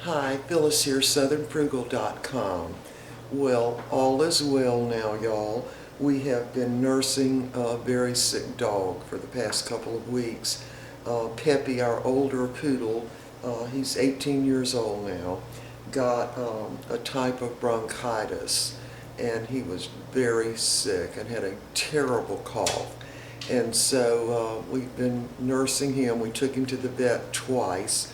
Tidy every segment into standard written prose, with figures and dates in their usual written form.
Hi, Phyllis here, southernfrugal.com. Well, all is well now, y'all. We have been nursing a very sick dog for the past couple of weeks. Peppy, our older poodle, he's 18 years old now, got a type of bronchitis, and he was very sick and had a terrible cough. And so we've been nursing him. We took him to the vet twice.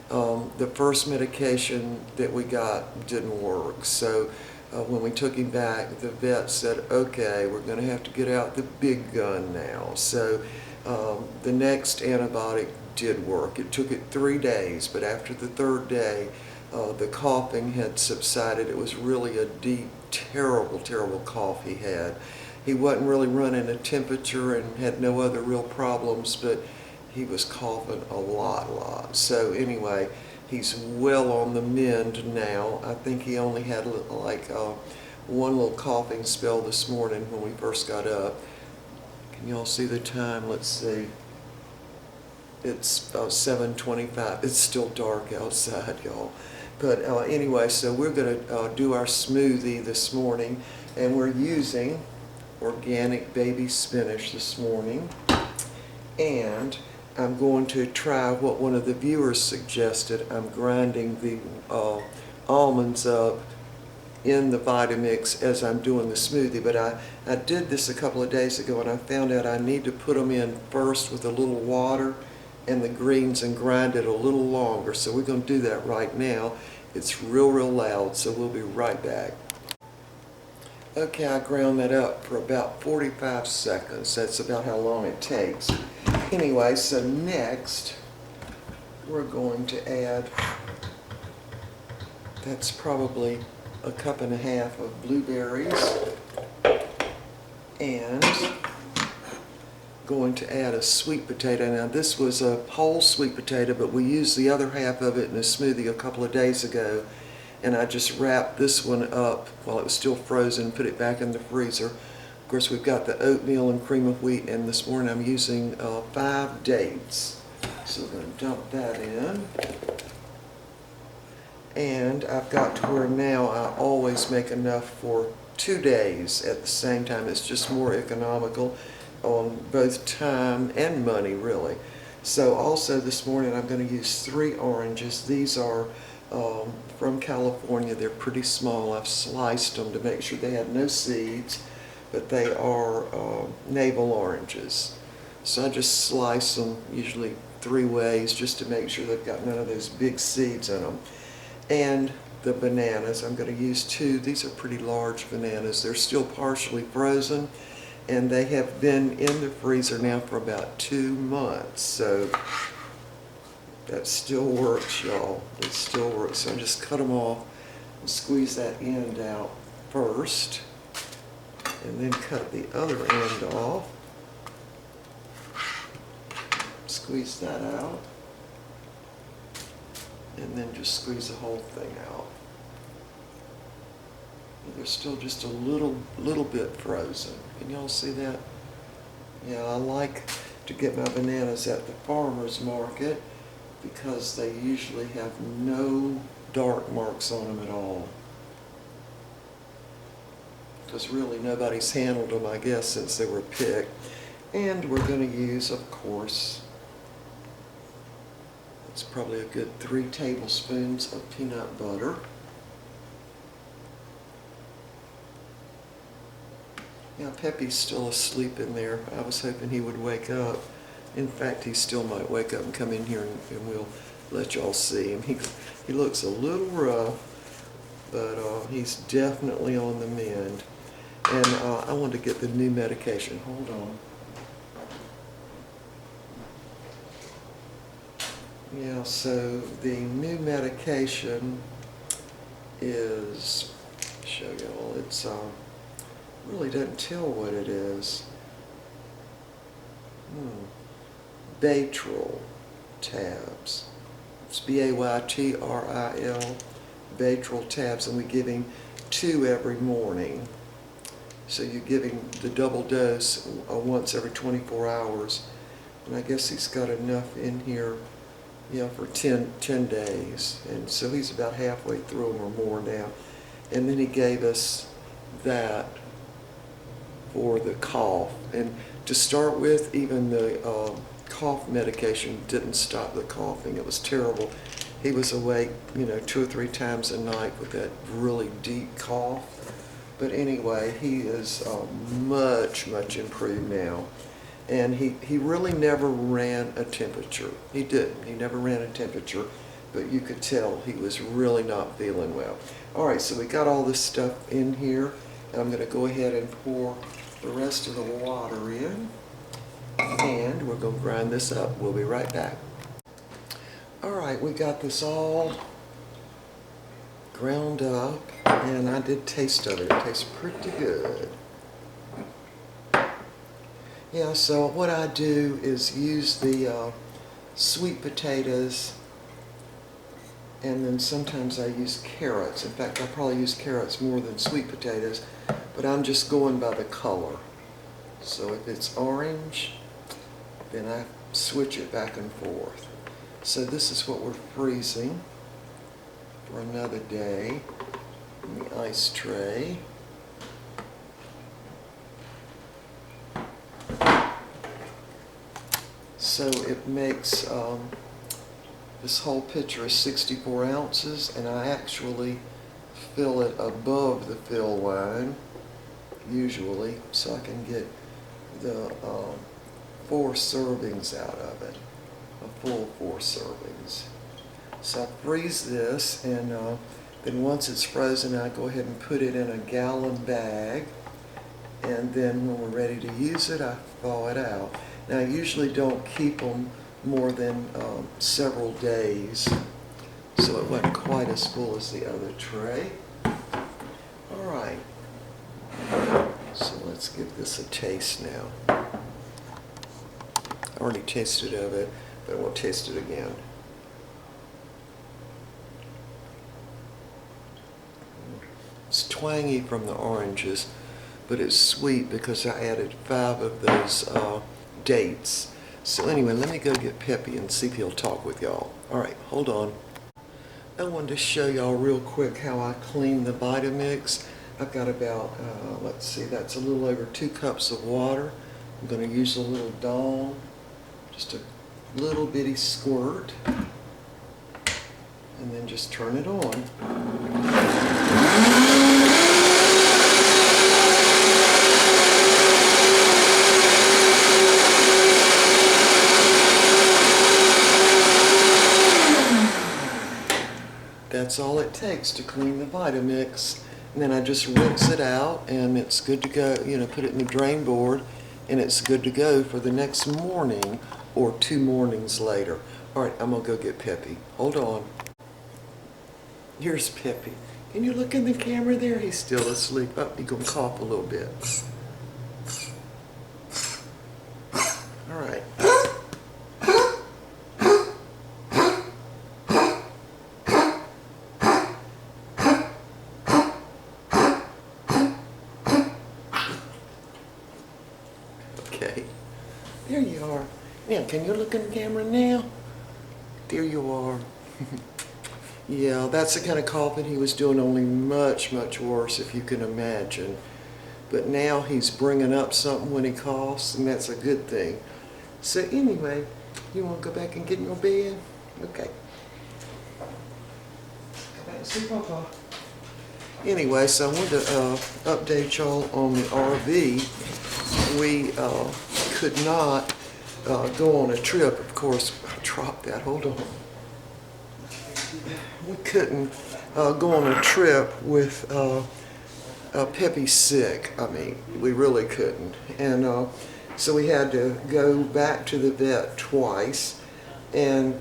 The first medication that we got didn't work, so when we took him back, the vet said, okay, we're going to have to get out the big gun now. So the next antibiotic did work. It took it 3 days, but after the third day, the coughing had subsided. It was really a deep, terrible, terrible cough he had. He wasn't really running a temperature and had no other real problems, but he was coughing a lot. So anyway, he's well on the mend now. I think he only had one little coughing spell this morning when we first got up. Can y'all see the time? Let's see. It's 7:25. It's still dark outside, y'all. But anyway, so we're going to do our smoothie this morning, and we're using organic baby spinach this morning. And I'm going to try what one of the viewers suggested. I'm grinding the almonds up in the Vitamix as I'm doing the smoothie, but I did this a couple of days ago and I found out I need to put them in first with a little water and the greens and grind it a little longer. So we're going to do that right now. It's real loud, so we'll be right back. Okay, I ground that up for about 45 seconds. That's about how long it takes. Anyway, so next we're going to add, that's probably a cup and a half of blueberries, and going to add a sweet potato. Now this was a whole sweet potato, but we used the other half of it in a smoothie a couple of days ago, and I just wrapped this one up while it was still frozen and put it back in the freezer. Of course, we've got the oatmeal and cream of wheat, and this morning I'm using 5 dates. So we're going to dump that in. And I've got to where now I always make enough for 2 days at the same time. It's just more economical on both time and money, really. So also this morning I'm going to use 3 oranges. These are from California. They're pretty small. I've sliced them to make sure they had no seeds, but they are navel oranges. So I just slice them usually 3 ways just to make sure they've got none of those big seeds in them. And the bananas, I'm going to use 2. These are pretty large bananas. They're still partially frozen, and they have been in the freezer now for about 2 months. So that still works, y'all. It still works. So I just cut them off and squeeze that end out first, and then cut the other end off. Squeeze that out, and then just squeeze the whole thing out. They're still just a little bit frozen. Can y'all see that? Yeah, I like to get my bananas at the farmer's market because they usually have no dark marks on them at all. Because really nobody's handled them, I guess, since they were picked. And we're going to use, of course, it's probably a good 3 tablespoons of peanut butter. Yeah, Peppy's still asleep in there. I was hoping he would wake up. In fact, he still might wake up and come in here, and we'll let y'all see him. He looks a little rough, but he's definitely on the mend. And I want to get the new medication. Hold on. Yeah, so the new medication is, show y'all, it's really doesn't tell what it is. Baytril tabs. It's B-A-Y-T-R-I-L, Baytril tabs, and we give him 2 every morning. So you give him the double dose once every 24 hours. And I guess he's got enough in here for 10 days. And so he's about halfway through them or more now. And then he gave us that for the cough. And to start with, even the cough medication didn't stop the coughing. It was terrible. He was awake, 2 or 3 times a night with that really deep cough. But anyway, he is much improved now. And he really never ran a temperature. He didn't. He never ran a temperature, but you could tell he was really not feeling well. All right, so we got all this stuff in here, and I'm going to go ahead and pour the rest of the water in, and we're going to grind this up. We'll be right back. All right, we got this all ground up, and I did taste of it. It tastes pretty good. Yeah, so what I do is use the sweet potatoes, and then sometimes I use carrots. In fact, I probably use carrots more than sweet potatoes, but I'm just going by the color. So if it's orange, then I switch it back and forth. So this is what we're freezing for another day in the ice tray. So it makes, this whole pitcher is 64 ounces, and I actually fill it above the fill line, usually, so I can get the 4 servings out of it, a full 4 servings. So I freeze this, and then once it's frozen, I go ahead and put it in a gallon bag, and then when we're ready to use it, I thaw it out. Now, I usually don't keep them more than several days, so it wasn't quite as full as the other tray. All right, so let's give this a taste now. I already tasted of it, but I won't taste it again. It's twangy from the oranges, but it's sweet because I added 5 of those dates. So anyway, let me go get Peppy and see if he'll talk with y'all. All right, hold on. I wanted to show y'all real quick how I clean the Vitamix. I've got about, let's see, that's a little over 2 cups of water. I'm going to use a little Dawn, just a little bitty squirt, and then just turn it on. That's all it takes to clean the Vitamix. And then I just rinse it out, and it's good to go. Put it in the drain board, and it's good to go for the next morning or 2 mornings later. All right, I'm gonna go get Peppy. Hold on. Here's Peppy. Can you look in the camera there? He's still asleep. Oh, he's gonna cough a little bit. All right. Okay, there you are. Now, can you look in the camera now? There you are. Yeah, that's the kind of coughing he was doing, only much worse, if you can imagine. But now he's bringing up something when he coughs, and that's a good thing. So anyway, you want to go back and get in your bed? Okay. Go back and see Papa. Anyway, so I wanted to update y'all on the RV. We could not go on a trip. Of course, I dropped that. Hold on. We couldn't go on a trip with Peppy sick. I mean, we really couldn't. And so we had to go back to the vet twice. And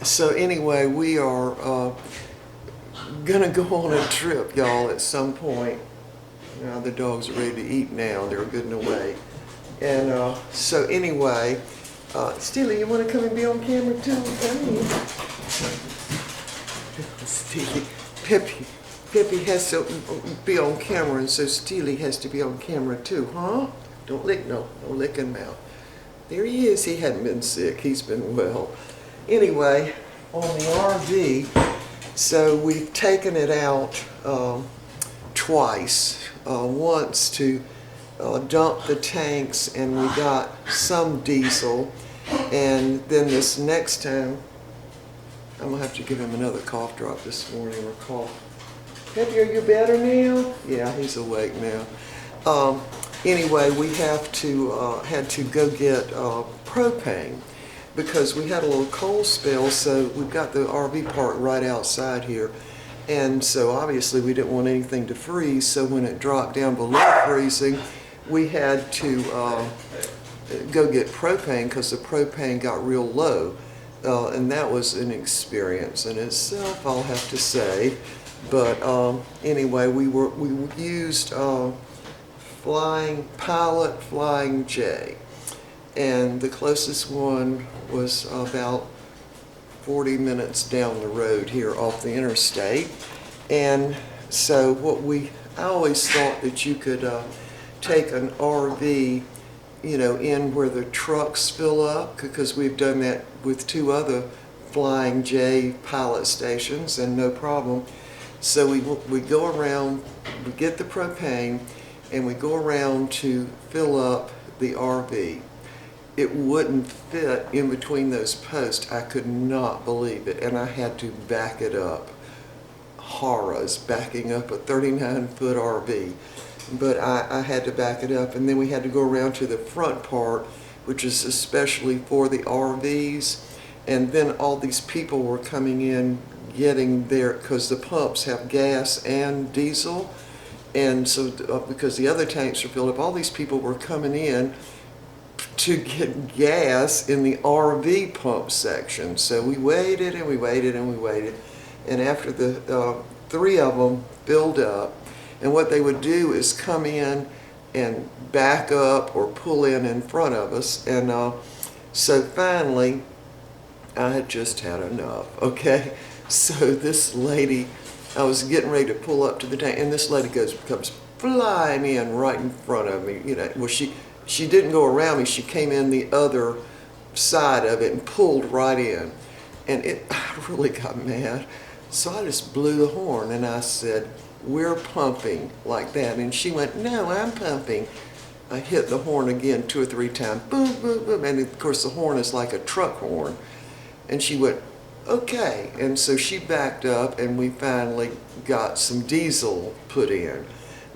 so anyway, we are gonna go on a trip, y'all, at some point. Now the dogs are ready to eat now. They're good and away. And so anyway, Steely, you want to come and be on camera too? Steely, Peppy has to be on camera, and so Steely has to be on camera too, huh? Don't lick, no licking mouth. There he is. He hadn't been sick. He's been well. Anyway, on the RV, so we've taken it out twice. Once to dump the tanks, and we got some diesel, and then this next time, I'm gonna have to give him another cough drop this morning, or cough. Peppy, are you better now? Yeah, he's awake now. Anyway, we had to go get propane because we had a little cold spell, so we've got the RV parked right outside here. And so obviously we didn't want anything to freeze, so when it dropped down below freezing, we had to go get propane because the propane got real low. And that was an experience in itself, I'll have to say. But anyway, we used Flying J. And the closest one was about 40 minutes down the road here off the interstate. And so I always thought that you could take an RV, in where the trucks fill up, because we've done that with 2 other Flying J pilot stations and no problem. So we go around, we get the propane, and we go around to fill up the RV. It wouldn't fit in between those posts. I could not believe it, and I had to back it up. Horrors, backing up a 39-foot RV. But I had to back it up, and then we had to go around to the front part, which is especially for the RVs, and then all these people were coming in getting there, because the pumps have gas and diesel, and so because the other tanks are filled up, all these people were coming in to get gas in the RV pump section. So we waited and we waited and we waited, and after the 3 of them filled up, and what they would do is come in and back up or pull in front of us, and so finally I had just had enough. Okay, so this lady, I was getting ready to pull up to the tank, and this lady comes flying in right in front of me. Well, she didn't go around me, she came in the other side of it and pulled right in. And I really got mad. So I just blew the horn and I said, "We're pumping," like that. And she went, "No, I'm pumping." I hit the horn again 2 or 3 times, boom, boom, boom. And of course the horn is like a truck horn. And she went, "Okay." And so she backed up, and we finally got some diesel put in.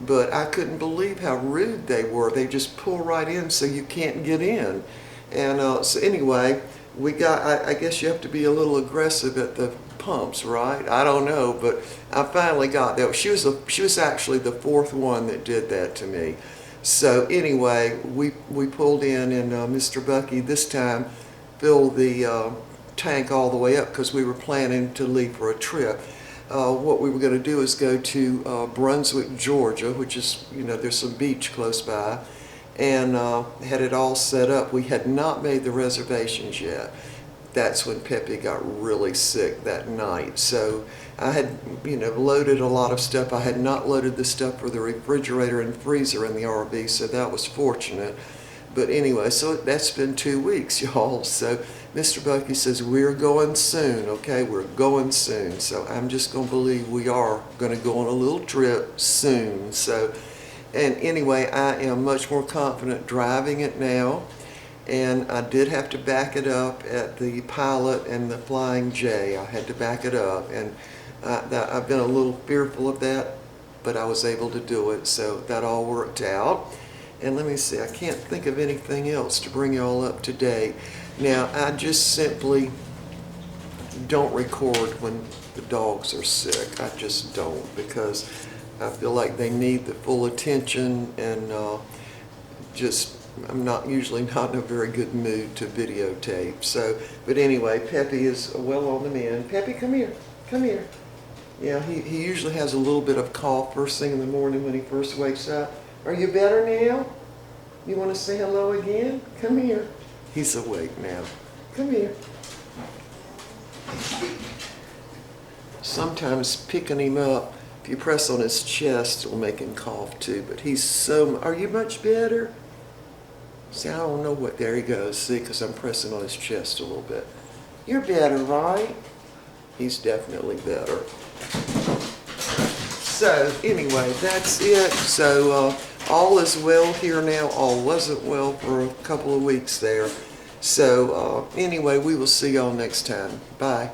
But I couldn't believe how rude they were. They just pull right in so you can't get in. And so anyway, I guess you have to be a little aggressive at the pumps, right? I don't know, but I finally got that. She was actually the 4th one that did that to me. So anyway, we pulled in, and Mr. Bucky this time filled the tank all the way up, because we were planning to leave for a trip. What we were going to do is go to Brunswick, Georgia, which is, there's some beach close by, and had it all set up. We had not made the reservations yet. That's when Peppy got really sick that night. So I had, loaded a lot of stuff. I had not loaded the stuff for the refrigerator and freezer in the RV, so that was fortunate. But anyway, so that's been 2 weeks, y'all. So Mr. Bucky says, "We're going soon," okay? We're going soon. So I'm just going to believe we are going to go on a little trip soon. So, and anyway, I am much more confident driving it now. And I did have to back it up at the Pilot and the Flying J. I had to back it up. And I've been a little fearful of that, but I was able to do it. So that all worked out. And let me see, I can't think of anything else to bring you all up to date. Now, I just simply don't record when the dogs are sick. I just don't, because I feel like they need the full attention, and I'm usually not in a very good mood to videotape. So, but anyway, Peppy is well on the mend. Peppy, come here, come here. Yeah, he usually has a little bit of cough first thing in the morning when he first wakes up. Are you better now? You want to say hello again? Come here. He's awake now. Come here. Sometimes picking him up, if you press on his chest, it'll make him cough too. But are you much better? See, I don't know what, there he goes. See, because I'm pressing on his chest a little bit. You're better, right? He's definitely better. So anyway, that's it. So all is well here now. All wasn't well for a couple of weeks there. So anyway, we will see y'all next time. Bye.